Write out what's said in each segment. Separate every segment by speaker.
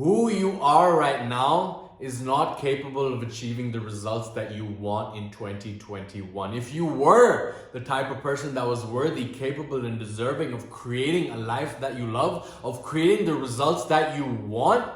Speaker 1: Who you are right now is not capable of achieving the results that you want in 2021. If you were the type of person that was worthy, capable, and deserving of creating a life that you love, of creating the results that you want,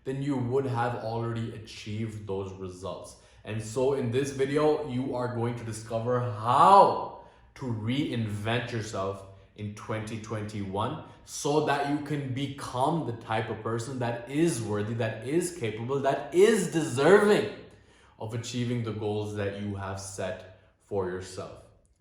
Speaker 1: then you would have already achieved those results. And so in this video, you are going to discover how to reinvent yourself in 2021 so that you can become the type of person that is worthy, that is capable, that is deserving of achieving the goals that you have set for yourself.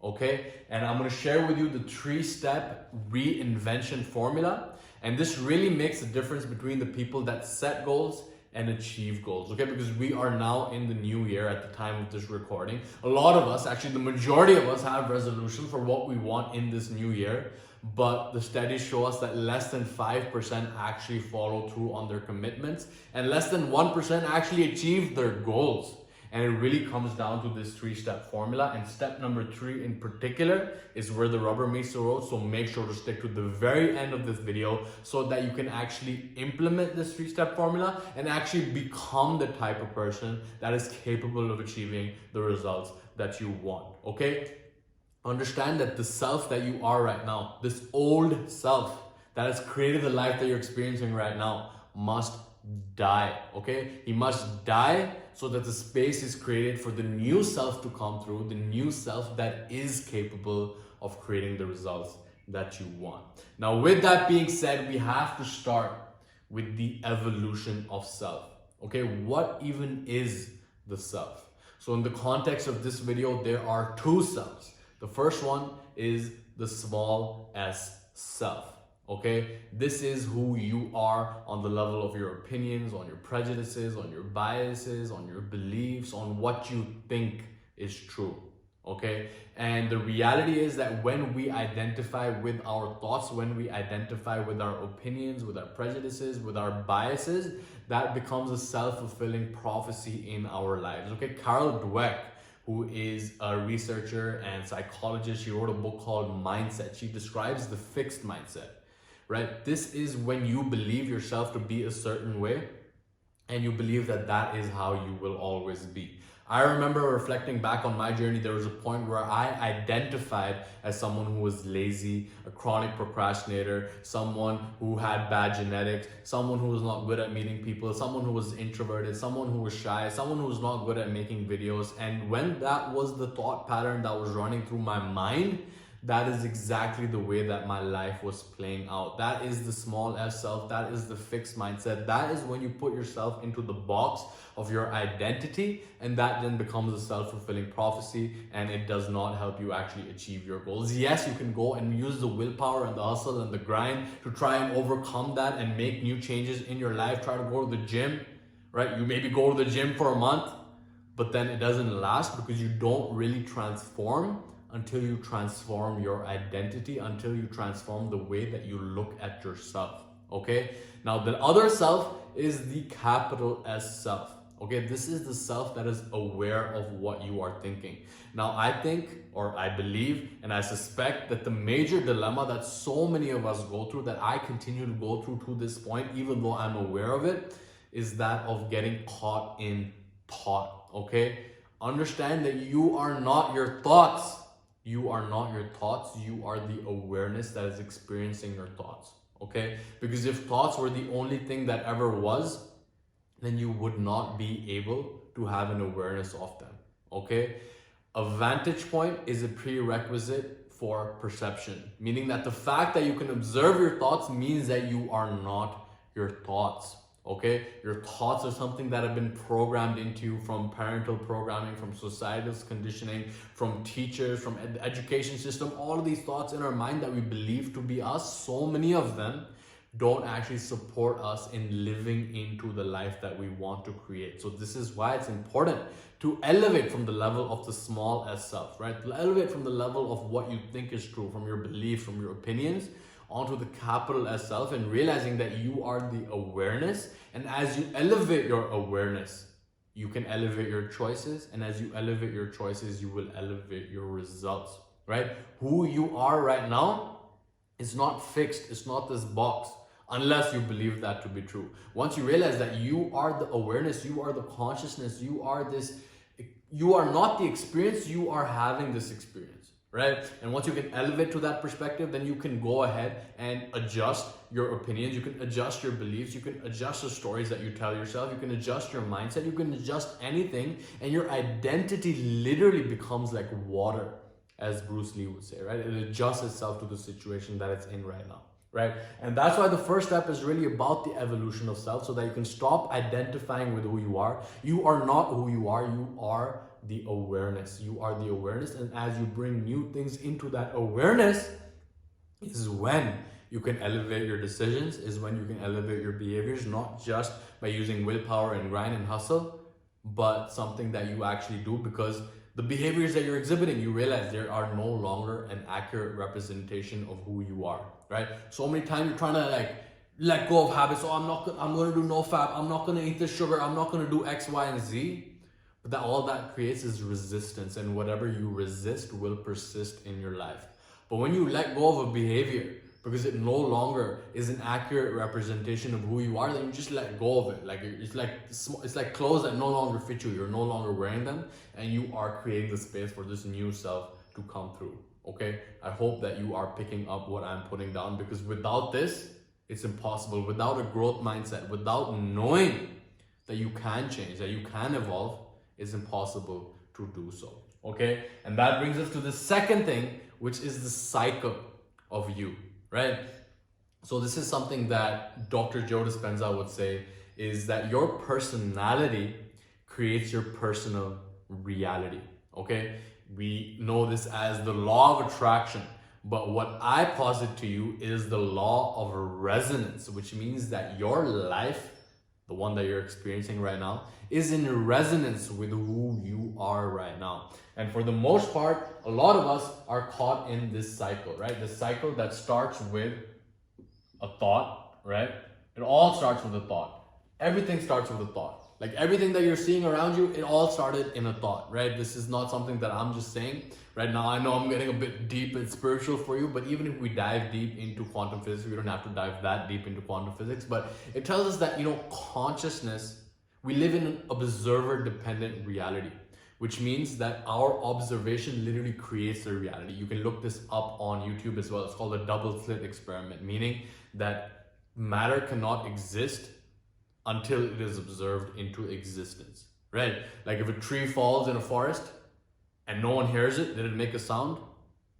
Speaker 1: Okay? And I'm going to share with you the 3-step reinvention formula. And this really makes a difference between the people that set goals and achieve goals, okay? Because we are now in the new year at the time of this recording. A lot of us, actually the majority of us, have resolutions for what we want in this new year, but the studies show us that less than 5% actually follow through on their commitments and less than 1% actually achieve their goals. And it really comes down to this 3-step formula. And step number 3 in particular is where the rubber meets the road. So make sure to stick to the very end of this video so that you can actually implement this 3-step formula and actually become the type of person that is capable of achieving the results that you want. Okay? Understand that the self that you are right now, this old self that has created the life that you're experiencing right now, must die. Okay, he must die so that the space is created for the new self to come through, the new self that is capable of creating the results that you want. Now, with that being said, we have to start with the evolution of self. Okay, what even is the self? So in the context of this video, there are 2 selves. The first one is the small s self. Okay, this is who you are on the level of your opinions, on your prejudices, on your biases, on your beliefs, on what you think is true. Okay, and the reality is that when we identify with our thoughts, when we identify with our opinions, with our prejudices, with our biases, that becomes a self-fulfilling prophecy in our lives. Okay, Carol Dweck, who is a researcher and psychologist, she wrote a book called Mindset. She describes the fixed mindset. Right? This is when you believe yourself to be a certain way and you believe that that is how you will always be. I remember reflecting back on my journey, there was a point where I identified as someone who was lazy, a chronic procrastinator, someone who had bad genetics, someone who was not good at meeting people, someone who was introverted, someone who was shy, someone who was not good at making videos. And when that was the thought pattern that was running through my mind, that is exactly the way that my life was playing out. That is the small s self. That is the fixed mindset. That is when you put yourself into the box of your identity, and that then becomes a self-fulfilling prophecy, and it does not help you actually achieve your goals. Yes, you can go and use the willpower and the hustle and the grind to try and overcome that and make new changes in your life. Try to go to the gym, right? You maybe go to the gym for a month, but then it doesn't last because you don't really transform until you transform your identity, until you transform the way that you look at yourself. Okay, now the other self is the capital S self. Okay, this is the self that is aware of what you are thinking. Now I think, or I believe, and I suspect that the major dilemma that so many of us go through, that I continue to go through to this point, even though I'm aware of it, is that of getting caught in thought. Okay, understand that you are not your thoughts. You are not your thoughts, you are the awareness that is experiencing your thoughts, okay? Because if thoughts were the only thing that ever was, then you would not be able to have an awareness of them, okay? A vantage point is a prerequisite for perception, meaning that the fact that you can observe your thoughts means that you are not your thoughts. Okay, your thoughts are something that have been programmed into you from parental programming, from societal conditioning, from teachers, from the education system. All of these thoughts in our mind that we believe to be us, so many of them don't actually support us in living into the life that we want to create. So this is why it's important to elevate from the level of the small s self, right? To elevate from the level of what you think is true, from your beliefs, from your opinions, onto the capital S self, and realizing that you are the awareness. And as you elevate your awareness, you can elevate your choices. And as you elevate your choices, you will elevate your results, right? Who you are right now is not fixed. It's not this box. unless you believe that to be true. Once you realize that you are the awareness, you are the consciousness, you are not the experience, you are having this experience, right? And once you can elevate to that perspective, then you can go ahead and adjust your opinions, you can adjust your beliefs, you can adjust the stories that you tell yourself, you can adjust your mindset, you can adjust anything, and your identity literally becomes like water, as Bruce Lee would say, right? It adjusts itself to the situation that it's in right now. Right? And that's why the first step is really about the evolution of self, so that you can stop identifying with who you are. You are not who you are the awareness. You are the awareness. And as you bring new things into that awareness, is when you can elevate your decisions, is when you can elevate your behaviors, not just by using willpower and grind and hustle, but something that you actually do, because the behaviors that you're exhibiting, you realize they are no longer an accurate representation of who you are, right? So many times you're trying to like let go of habits. Oh, I'm going to do no fab. I'm not going to eat this sugar. I'm not going to do X, Y, and Z. But that all that creates is resistance, and whatever you resist will persist in your life. But when you let go of a behavior, because it no longer is an accurate representation of who you are, then you just let go of it. Like it's like clothes that no longer fit you. You're no longer wearing them, and you are creating the space for this new self to come through. Okay, I hope that you are picking up what I'm putting down, because without this, it's impossible. Without a growth mindset, without knowing that you can change, that you can evolve, it's impossible to do so. Okay, and that brings us to the second thing, which is the cycle of you. Right? So this is something that Dr. Joe Dispenza would say, is that your personality creates your personal reality. Okay? We know this as the law of attraction, but what I posit to you is the law of resonance, which means that your life, the one that you're experiencing right now, is in resonance with who you are right now. And for the most part, a lot of us are caught in this cycle, right? The cycle that starts with a thought, right? It all starts with a thought. Everything starts with a thought. Like everything that you're seeing around you, it all started in a thought, right? This is not something that I'm just saying right now. I know I'm getting a bit deep and spiritual for you, but even if we dive deep into quantum physics, we don't have to dive that deep into quantum physics, but it tells us that, consciousness, we live in an observer-dependent reality, which means that our observation literally creates the reality. You can look this up on YouTube as well. It's called the double slit experiment, meaning that matter cannot exist until it is observed into existence, right? Like if a tree falls in a forest and no one hears it, did it make a sound?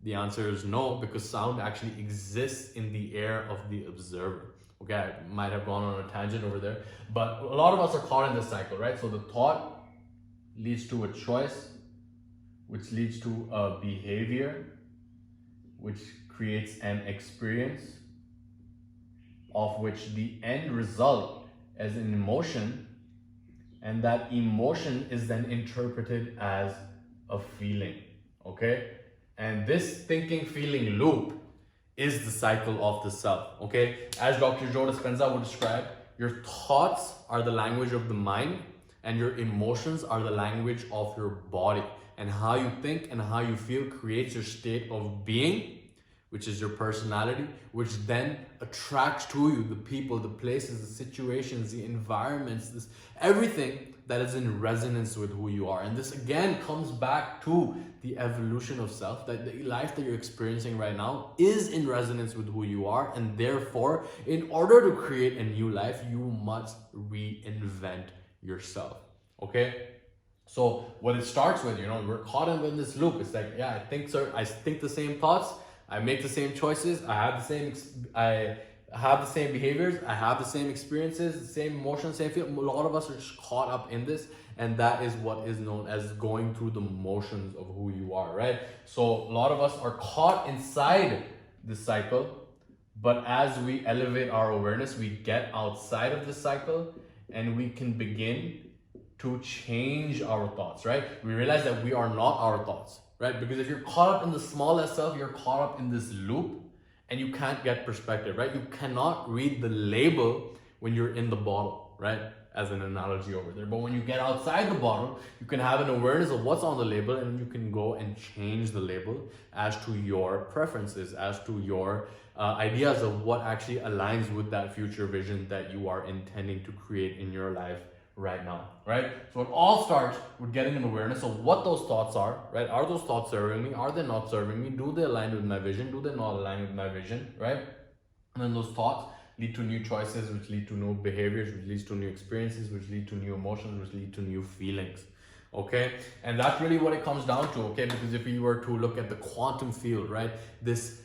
Speaker 1: The answer is no, because sound actually exists in the air of the observer. Okay, I might have gone on a tangent over there, but a lot of us are caught in this cycle, right? So the thought leads to a choice, which leads to a behavior, which creates an experience, of which the end result is an emotion, and that emotion is then interpreted as a feeling, okay? And this thinking feeling loop is the cycle of the self, okay? As Dr. Joe Dispenza would describe, your thoughts are the language of the mind, and your emotions are the language of your body. And how you think and how you feel creates your state of being, which is your personality, which then attracts to you the people, the places, the situations, the environments, everything that is in resonance with who you are. And this again comes back to the evolution of self, that the life that you're experiencing right now is in resonance with who you are. And therefore, in order to create a new life, you must reinvent yourself. Okay? So what it starts with, we're caught up in this loop. It's like, yeah, I think the same thoughts, I make the same choices, I have the same behaviors, I have the same experiences, the same emotions, same feel. A lot of us are just caught up in this, and that is what is known as going through the motions of who you are, right? So a lot of us are caught inside this cycle, but as we elevate our awareness, we get outside of this cycle and we can begin to change our thoughts, right? We realize that we are not our thoughts, right? Because if you're caught up in the smallest self, you're caught up in this loop and you can't get perspective, right? You cannot read the label when you're in the bottle. right? As an analogy over there. But when you get outside the bottle, you can have an awareness of what's on the label, and you can go and change the label as to your preferences, as to your ideas of what actually aligns with that future vision that you are intending to create in your life right now, right? So it all starts with getting an awareness of what those thoughts are, right? Are those thoughts serving me? Are they not serving me? Do they align with my vision? Do they not align with my vision, right? And then those thoughts lead to new choices, which lead to new behaviors, which leads to new experiences, which lead to new emotions, which lead to new feelings. Okay, and that's really what it comes down to. Okay, because if you were to look at the quantum field, right, this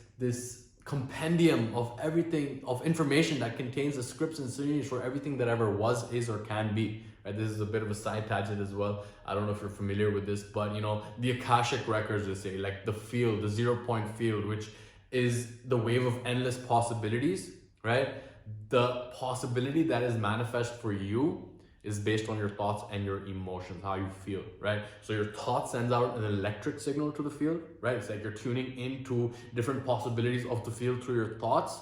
Speaker 1: compendium of everything, of information that contains the scripts and scenarios for everything that ever was, is, or can be, right? This is a bit of a side tangent as well. I don't know if you're familiar with this, but you know, the Akashic records, they say, like the field, the 0-point field, which is the wave of endless possibilities, right? The possibility that is manifest for you is based on your thoughts and your emotions, how you feel, right? So your thought sends out an electric signal to the field, right? It's like you're tuning into different possibilities of the field through your thoughts.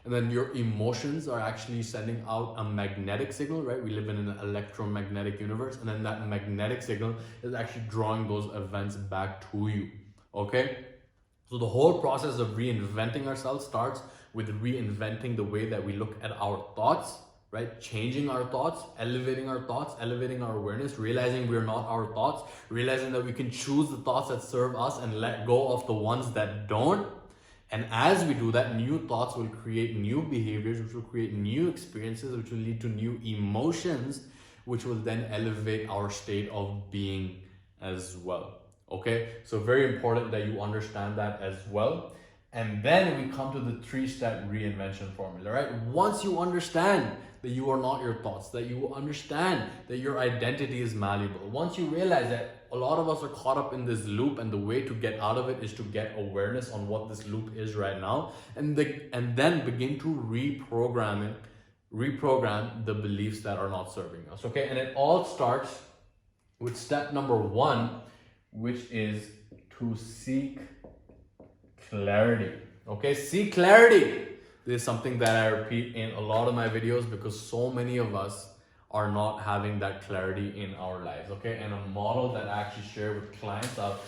Speaker 1: And then your emotions are actually sending out a magnetic signal, right? We live in an electromagnetic universe. And then that magnetic signal is actually drawing those events back to you, okay? So the whole process of reinventing ourselves starts with reinventing the way that we look at our thoughts, right? Changing our thoughts, elevating our awareness, realizing we're not our thoughts, realizing that we can choose the thoughts that serve us and let go of the ones that don't. And as we do that, new thoughts will create new behaviors, which will create new experiences, which will lead to new emotions, which will then elevate our state of being as well. Okay, so very important that you understand that as well. And then we come to the 3-step reinvention formula, right? Once you understand that you are not your thoughts, that you understand that your identity is malleable, once you realize that a lot of us are caught up in this loop, and the way to get out of it is to get awareness on what this loop is right now, and then begin to reprogram the beliefs that are not serving us. Okay, and it all starts with step number 1, which is to seek clarity. Okay, seek clarity. This is something that I repeat in a lot of my videos because so many of us are not having that clarity in our lives. Okay, and a model that I actually share with clients, I'll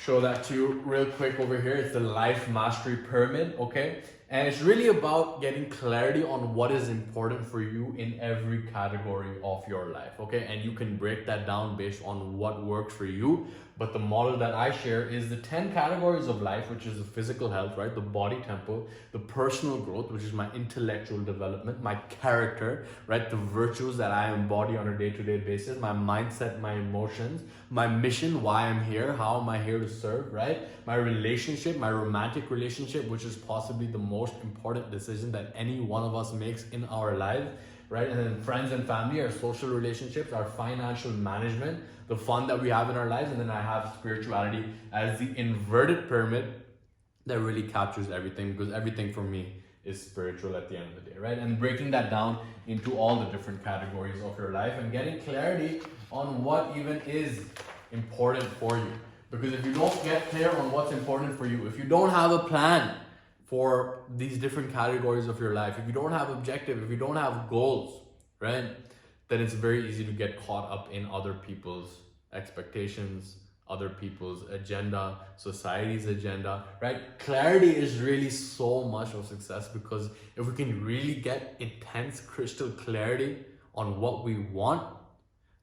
Speaker 1: show that to you real quick over here. It's the Life Mastery Pyramid. Okay, and it's really about getting clarity on what is important for you in every category of your life. Okay, and you can break that down based on what works for you. But the model that I share is the 10 categories of life, which is the physical health, right? The body tempo, the personal growth, which is my intellectual development, my character, right? The virtues that I embody on a day-to-day basis, my mindset, my emotions, my mission, why I'm here, how am I here to serve, right? My relationship, my romantic relationship, which is possibly the most important decision that any one of us makes in our lives, right? And then friends and family, our social relationships, our financial management, the fun that we have in our lives. And then I have spirituality as the inverted pyramid that really captures everything, because everything for me is spiritual at the end of the day, right? And breaking that down into all the different categories of your life and getting clarity on what even is important for you. Because if you don't get clear on what's important for you, if you don't have a plan for these different categories of your life, if you don't have objective, if you don't have goals, right, then it's very easy to get caught up in other people's expectations, other people's agenda, society's agenda, right? Clarity is really so much of success, because if we can really get intense crystal clarity on what we want,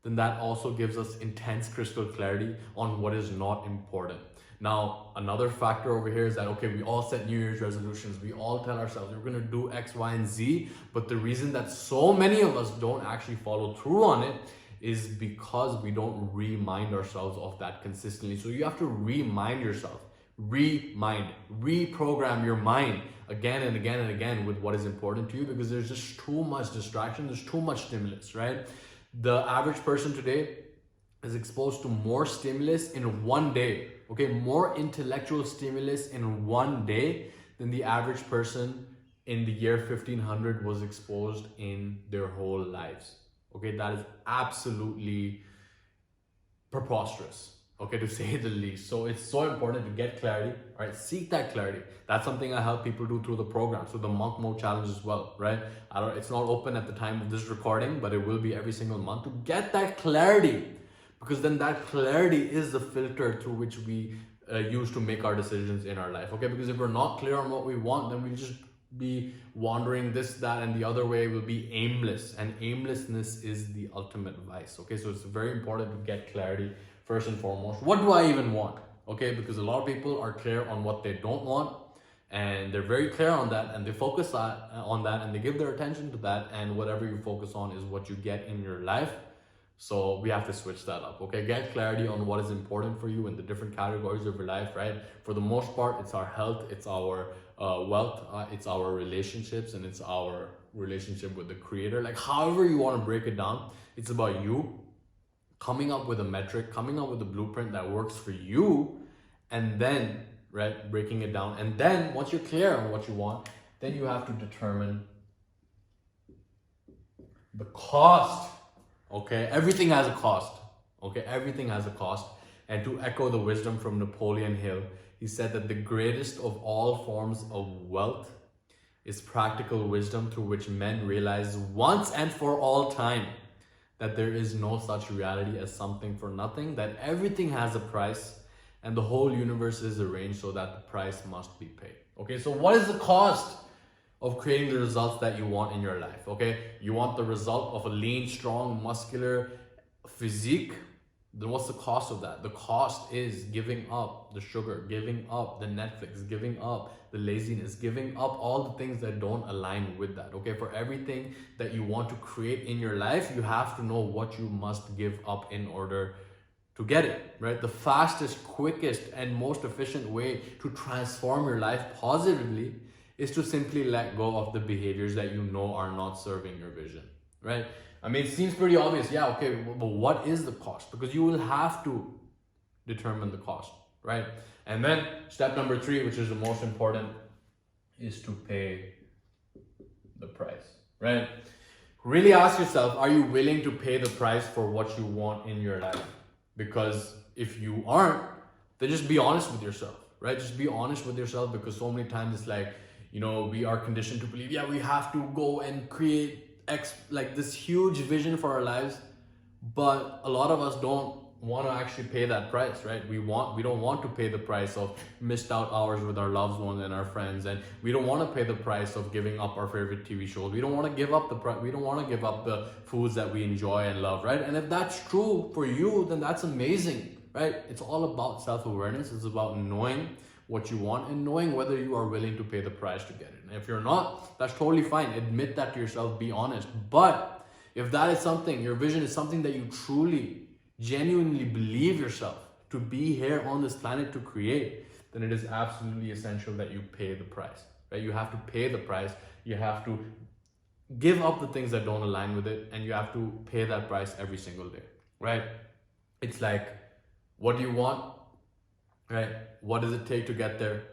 Speaker 1: then that also gives us intense crystal clarity on what is not important. Now, another factor over here is that, okay, we all set New Year's resolutions. We all tell ourselves we're going to do X, Y, and Z. But the reason that so many of us don't actually follow through on it is because we don't remind ourselves of that consistently. So you have to remind yourself, reprogram your mind again and again and again with what is important to you, because there's just too much distraction. There's too much stimulus, right? The average person today is exposed to more stimulus in one day, okay, more intellectual stimulus in one day than the average person in the year 1500 was exposed in their whole lives. Okay, that is absolutely preposterous, okay, to say the least. So it's so important to get clarity, right? Seek that clarity. That's something I help people do through the program, through the Monk Mode Challenge as well, right? It's not open at the time of this recording, but it will be every single month to get that clarity, because then that clarity is the filter through which we use to make our decisions in our life, okay? Because if we're not clear on what we want, then we just be wandering this, that, and the other way. Will be aimless, and aimlessness is the ultimate vice, okay? So it's very important to get clarity first and foremost. What do I even want? Okay, because a lot of people are clear on what they don't want, and they're very clear on that, and they focus on that, and they give their attention to that, and whatever you focus on is what you get in your life. So we have to switch that up, okay? Get clarity on what is important for you in the different categories of your life, right? For the most part, it's our health, it's our wealth, it's our relationships, and it's our relationship with the creator. Like, however you want to break it down, it's about you coming up with a metric, coming up with a blueprint that works for you, and then, right, breaking it down. And then once you're clear on what you want, then you have to determine the cost. Okay, everything has a cost. Okay, everything has a cost. And to echo the wisdom from Napoleon Hill, he said that the greatest of all forms of wealth is practical wisdom, through which men realize once and for all time that there is no such reality as something for nothing, that everything has a price, and the whole universe is arranged so that the price must be paid. Okay, so what is the cost of creating the results that you want in your life? Okay, you want the result of a lean, strong, muscular physique, then what's the cost of that? The cost is giving up the sugar, giving up the Netflix, giving up the laziness, giving up all the things that don't align with that. Okay, for everything that you want to create in your life, you have to know what you must give up in order to get it, right? The fastest, quickest, and most efficient way to transform your life positively is to simply let go of the behaviors that you know are not serving your vision, right? I mean, it seems pretty obvious. Yeah, okay, but what is the cost? Because you will have to determine the cost, right? And then step number 3, which is the most important, is to pay the price, right? Really ask yourself, are you willing to pay the price for what you want in your life? Because if you aren't, then just be honest with yourself, right? Just be honest with yourself, because so many times it's like, you know, we are conditioned to believe, yeah, we have to go and create like this huge vision for our lives, but a lot of us don't want to actually pay that price, right? We don't want to pay the price of missed out hours with our loved ones and our friends, and we don't want to pay the price of giving up our favorite TV shows. We don't want to give up we don't want to give up the foods that we enjoy and love, right? And if that's true for you, then that's amazing, right? It's all about self-awareness. It's about knowing what you want and knowing whether you are willing to pay the price to get it. And if you're not, that's totally fine. Admit that to yourself, be honest. But if that is something, your vision is something that you truly, genuinely believe yourself to be here on this planet to create, then it is absolutely essential that you pay the price, right? You have to pay the price. You have to give up the things that don't align with it, and you have to pay that price every single day, right? It's like, what do you want? Right? What does it take to get there?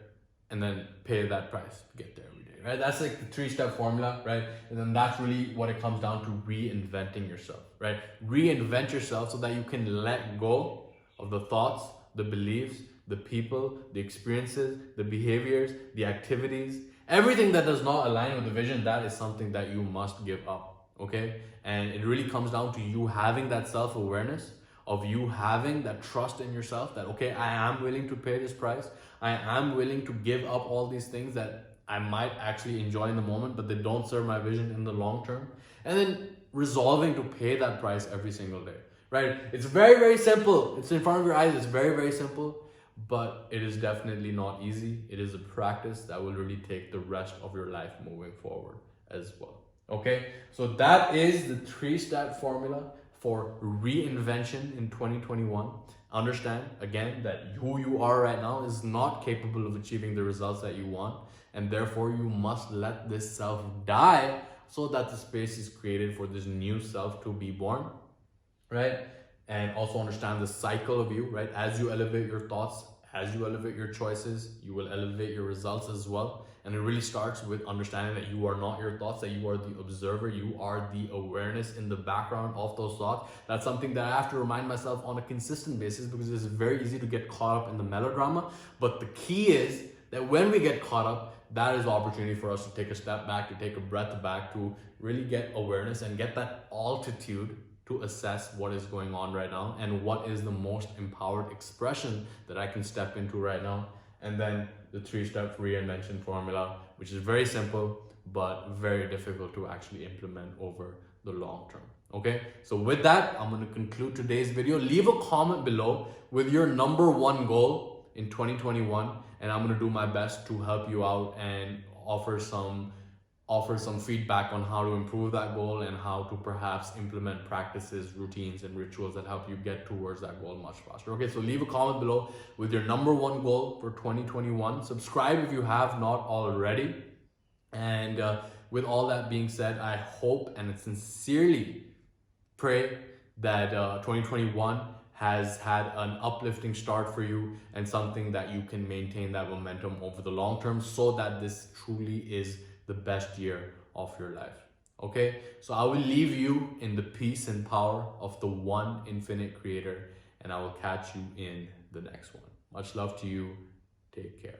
Speaker 1: And then pay that price to get there every day, right? That's like the 3-step formula, right? And then that's really what it comes down to: reinventing yourself, right? Reinvent yourself so that you can let go of the thoughts, the beliefs, the people, the experiences, the behaviors, the activities, everything that does not align with the vision. That is something that you must give up, okay? And it really comes down to you having that self-awareness, of you having that trust in yourself that, okay, I am willing to pay this price. I am willing to give up all these things that I might actually enjoy in the moment, but they don't serve my vision in the long term. And then resolving to pay that price every single day, right? It's very, very simple. It's in front of your eyes. It's very, very simple, but it is definitely not easy. It is a practice that will really take the rest of your life moving forward as well. Okay, so that is the 3-step formula for reinvention in 2021. Understand again that who you are right now is not capable of achieving the results that you want, and therefore you must let this self die so that the space is created for this new self to be born, right? And also understand the cycle of you, right? As you elevate your thoughts, as you elevate your choices, you will elevate your results as well. And it really starts with understanding that you are not your thoughts, that you are the observer, you are the awareness in the background of those thoughts. That's something that I have to remind myself on a consistent basis, because it's very easy to get caught up in the melodrama. But the key is that when we get caught up, that is the opportunity for us to take a step back, to take a breath back, to really get awareness and get that altitude to assess what is going on right now and what is the most empowered expression that I can step into right now. And then the 3-step reinvention formula, which is very simple but very difficult to actually implement over the long term. Okay, so with that, I'm going to conclude today's video. Leave a comment below with your number one goal in 2021, and I'm going to do my best to help you out and offer some feedback on how to improve that goal and how to perhaps implement practices, routines, and rituals that help you get towards that goal much faster. Okay, so leave a comment below with your number one goal for 2021. Subscribe if you have not already. And with all that being said, I hope and sincerely pray that 2021 has had an uplifting start for you and something that you can maintain that momentum over the long term, so that this truly is the best year of your life. Okay, so I will leave you in the peace and power of the one infinite creator, and I will catch you in the next one. Much love to you. Take care.